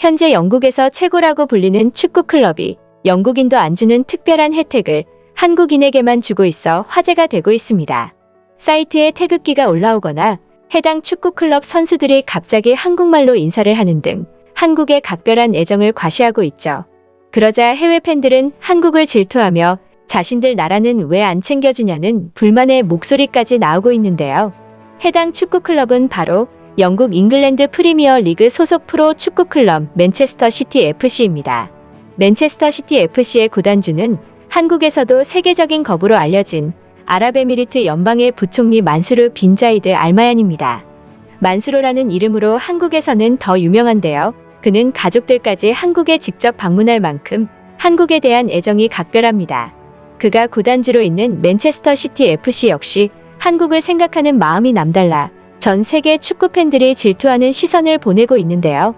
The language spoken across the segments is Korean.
현재 영국에서 최고라고 불리는 축구 클럽이 영국인도 안 주는 특별한 혜택을 한국인에게만 주고 있어 화제가 되고 있습니다. 사이트에 태극기가 올라오거나 해당 축구 클럽 선수들이 갑자기 한국말로 인사를 하는 등 한국의 각별한 애정을 과시하고 있죠. 그러자 해외 팬들은 한국을 질투하며 자신들 나라는 왜 안 챙겨주냐는 불만의 목소리까지 나오고 있는데요. 해당 축구 클럽은 바로 영국 잉글랜드 프리미어 리그 소속 프로 축구 클럽 맨체스터 시티 FC입니다. 맨체스터 시티 FC의 구단주는 한국에서도 세계적인 거부로 알려진 아랍에미리트 연방의 부총리 만수르 빈 자이드 알마얀입니다. 만수르라는 이름으로 한국에서는 더 유명한데요. 그는 가족들까지 한국에 직접 방문할 만큼 한국에 대한 애정이 각별합니다. 그가 구단주로 있는 맨체스터 시티 FC 역시 한국을 생각하는 마음이 남달라 전 세계 축구 팬들이 질투하는 시선을 보내고 있는데요.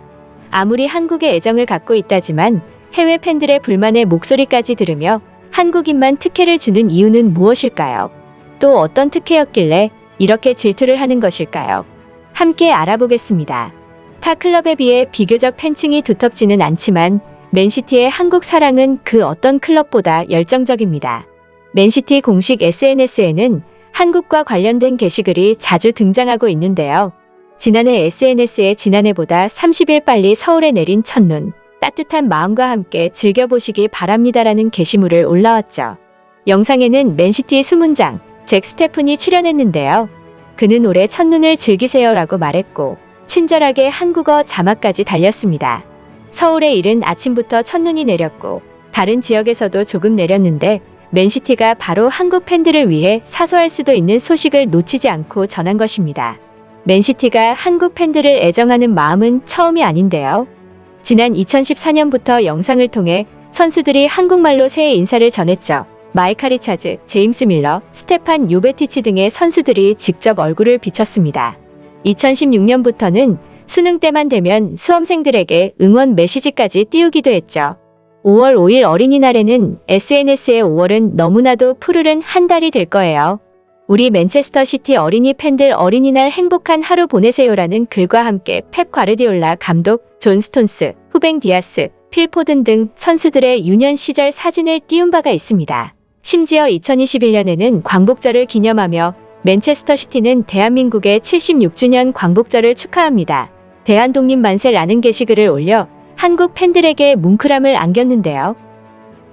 아무리 한국에 애정을 갖고 있다지만 해외 팬들의 불만의 목소리까지 들으며 한국인만 특혜를 주는 이유는 무엇일까요? 또 어떤 특혜였길래 이렇게 질투를 하는 것일까요? 함께 알아보겠습니다. 타 클럽에 비해 비교적 팬층이 두텁지는 않지만 맨시티의 한국 사랑은 그 어떤 클럽보다 열정적입니다. 맨시티 공식 SNS에는 한국과 관련된 게시글이 자주 등장하고 있는데요. 지난해 SNS에 지난해보다 30일 빨리 서울에 내린 첫눈, 따뜻한 마음과 함께 즐겨보시기 바랍니다라는 게시물을 올라왔죠. 영상에는 맨시티 수문장 잭 스테픈이 출연했는데요. 그는 올해 첫눈을 즐기세요라고 말했고 친절하게 한국어 자막까지 달렸습니다. 서울에 이른 아침부터 첫눈이 내렸고 다른 지역에서도 조금 내렸는데 맨시티가 바로 한국 팬들을 위해 사소할 수도 있는 소식을 놓치지 않고 전한 것입니다. 맨시티가 한국 팬들을 애정하는 마음은 처음이 아닌데요. 지난 2014년부터 영상을 통해 선수들이 한국말로 새해 인사를 전했죠. 마이카 리차즈, 제임스 밀러, 스테판 요베티치 등의 선수들이 직접 얼굴을 비쳤습니다. 2016년부터는 수능 때만 되면 수험생들에게 응원 메시지까지 띄우기도 했죠. 5월 5일 어린이날에는 SNS에 5월은 너무나도 푸르른 한 달이 될 거예요. 우리 맨체스터 시티 어린이 팬들 어린이날 행복한 하루 보내세요라는 글과 함께 펩 과르디올라 감독, 존 스톤스, 후벤 디아스, 필 포든 등 선수들의 유년 시절 사진을 띄운 바가 있습니다. 심지어 2021년에는 광복절을 기념하며 맨체스터 시티는 대한민국의 76주년 광복절을 축하합니다. 대한독립 만세라는 게시글을 올려 한국 팬들에게 뭉클함을 안겼는데요.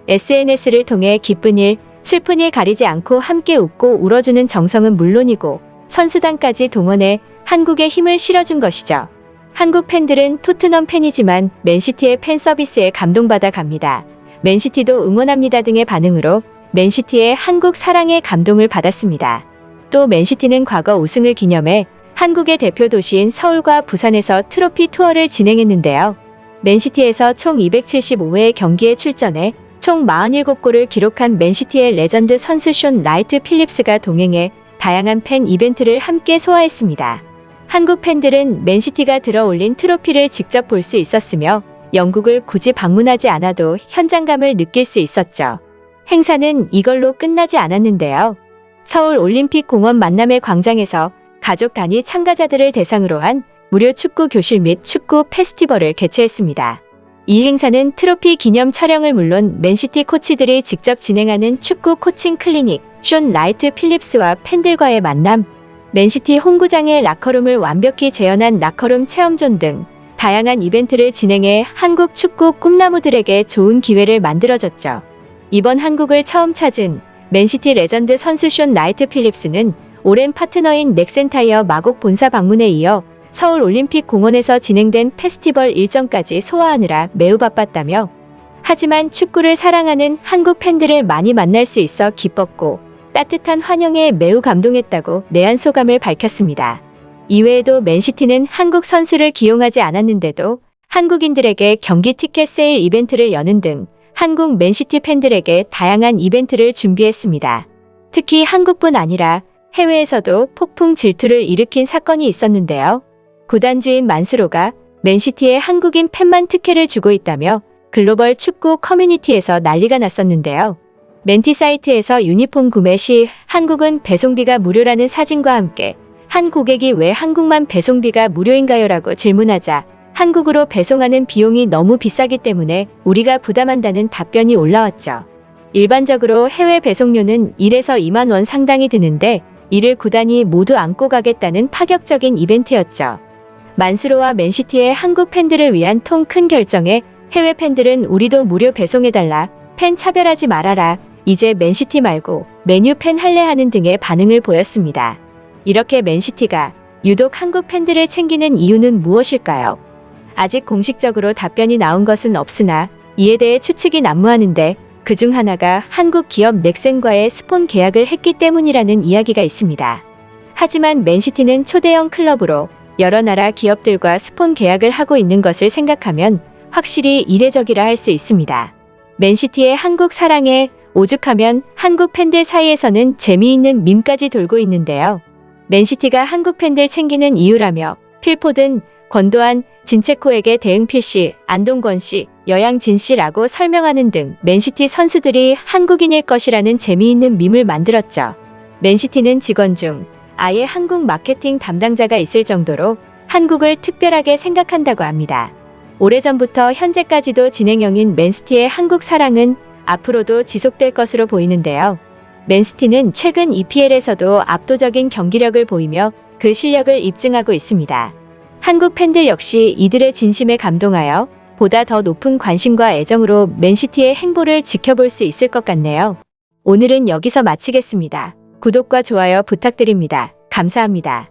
SNS를 통해 기쁜 일, 슬픈 일 가리지 않고 함께 웃고 울어주는 정성은 물론이고 선수단까지 동원해 한국에 힘을 실어준 것이죠. 한국 팬들은 토트넘 팬이지만 맨시티의 팬 서비스에 감동받아 갑니다. 맨시티도 응원합니다 등의 반응으로 맨시티의 한국 사랑에 감동을 받았습니다. 또 맨시티는 과거 우승을 기념해 한국의 대표 도시인 서울과 부산에서 트로피 투어를 진행했는데요. 맨시티에서 총 275회의 경기에 출전해 총 47골을 기록한 맨시티의 레전드 선수 숀 라이트 필립스가 동행해 다양한 팬 이벤트를 함께 소화했습니다. 한국 팬들은 맨시티가 들어올린 트로피를 직접 볼 수 있었으며 영국을 굳이 방문하지 않아도 현장감을 느낄 수 있었죠. 행사는 이걸로 끝나지 않았는데요. 서울 올림픽공원 만남의 광장에서 가족 단위 참가자들을 대상으로 한 무료 축구 교실 및 축구 페스티벌을 개최했습니다. 이 행사는 트로피 기념 촬영을 물론 맨시티 코치들이 직접 진행하는 축구 코칭 클리닉, 숀 라이트 필립스와 팬들과의 만남, 맨시티 홈구장의 라커룸을 완벽히 재현한 라커룸 체험존 등 다양한 이벤트를 진행해 한국 축구 꿈나무들에게 좋은 기회를 만들어줬죠. 이번 한국을 처음 찾은 맨시티 레전드 선수 숀 라이트 필립스는 오랜 파트너인 넥센타이어 마곡 본사 방문에 이어 서울 올림픽 공원에서 진행된 페스티벌 일정까지 소화하느라 매우 바빴다며 하지만 축구를 사랑하는 한국 팬들을 많이 만날 수 있어 기뻤고 따뜻한 환영에 매우 감동했다고 내한 소감을 밝혔습니다. 이외에도 맨시티는 한국 선수를 기용하지 않았는데도 한국인들에게 경기 티켓 세일 이벤트를 여는 등 한국 맨시티 팬들에게 다양한 이벤트를 준비했습니다. 특히 한국뿐 아니라 해외에서도 폭풍 질투를 일으킨 사건이 있었는데요. 구단주인 만수로가 맨시티에 한국인 팬만 특혜를 주고 있다며 글로벌 축구 커뮤니티에서 난리가 났었는데요. 맨티 사이트에서 유니폼 구매 시 한국은 배송비가 무료라는 사진과 함께 한 고객이 왜 한국만 배송비가 무료인가요? 라고 질문하자 한국으로 배송하는 비용이 너무 비싸기 때문에 우리가 부담한다는 답변이 올라왔죠. 일반적으로 해외 배송료는 1에서 2만 원 상당이 드는데 이를 구단이 모두 안고 가겠다는 파격적인 이벤트였죠. 만수르와 맨시티의 한국 팬들을 위한 통 큰 결정에 해외 팬들은 우리도 무료 배송해달라, 팬 차별하지 말아라, 이제 맨시티 말고 맨유 팬 할래 하는 등의 반응을 보였습니다. 이렇게 맨시티가 유독 한국 팬들을 챙기는 이유는 무엇일까요? 아직 공식적으로 답변이 나온 것은 없으나 이에 대해 추측이 난무하는데 그중 하나가 한국 기업 넥센과의 스폰 계약을 했기 때문이라는 이야기가 있습니다. 하지만 맨시티는 초대형 클럽으로 여러 나라 기업들과 스폰 계약을 하고 있는 것을 생각하면 확실히 이례적이라 할 수 있습니다. 맨시티의 한국 사랑에 오죽하면 한국 팬들 사이에서는 재미있는 밈까지 돌고 있는데요. 맨시티가 한국 팬들 챙기는 이유라며 필포든, 권도한, 진체코에게 대응 필시, 안동권 씨, 여양진 씨라고 설명하는 등 맨시티 선수들이 한국인일 것이라는 재미있는 밈을 만들었죠. 맨시티는 직원 중 아예 한국 마케팅 담당자가 있을 정도로 한국을 특별하게 생각한다고 합니다. 오래전부터 현재까지도 진행형인 맨시티의 한국 사랑은 앞으로도 지속될 것으로 보이는데요. 맨시티는 최근 EPL에서도 압도적인 경기력을 보이며 그 실력을 입증하고 있습니다. 한국 팬들 역시 이들의 진심에 감동하여 보다 더 높은 관심과 애정으로 맨시티의 행보를 지켜볼 수 있을 것 같네요. 오늘은 여기서 마치겠습니다. 구독과 좋아요 부탁드립니다. 감사합니다.